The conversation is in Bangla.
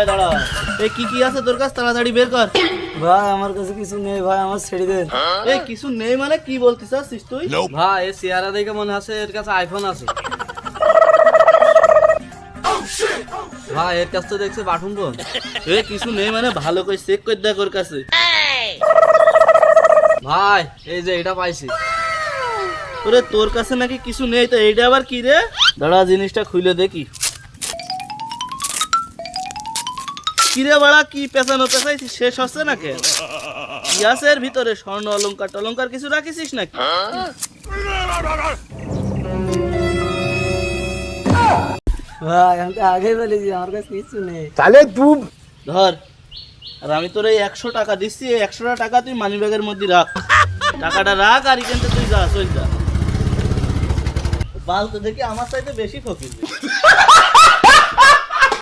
এই দাঁড়া, এই কি আছে তোর কাছে, তাড়াতাড়ি বের কর। ভাই আমার কাছে কিছু নেই ভাই, আমার ছেড়ে দেন। এই কিছু নেই মানে কি বলতে চাচ্ছিস তুই? ভাই এই চেহারা দেখে মনে হচ্ছে এর কাছে আইফোন আছে। ভাই এর কাছে তো দেখছে বাটন ফোন। এই কিছু নেই মানে ভালো করে চেক করে দেখ ওর কাছে। ভাই এই যে এটা পাইছি। ওরে তোর কাছে নাকি কিছু নেই, তো এইটা আবার কি রে? দাঁড়া জিনিসটা খুলে দেখি। কিরে বাড়া, কি পেঁচানো পেঁচাইছিস, শেষ হচ্ছে না কেন? কি আছে এর ভিতরে? স্বর্ণ অলংকার টলংকার কিছু রাখিস নাকি? ভাই আমি তো আগেই বলেছি আমার কাছে কিছু নেই। ধর, আর আমি তোর এই 100 টাকা দিচ্ছি, এই 100 টাকা তুই মানি ব্যাগের মধ্যে রাখ। টাকাটা রাখ আর এখান থেকে তুই যা, চল যা। বাল তো দেখি আমার চাইতে বেশি ফকির।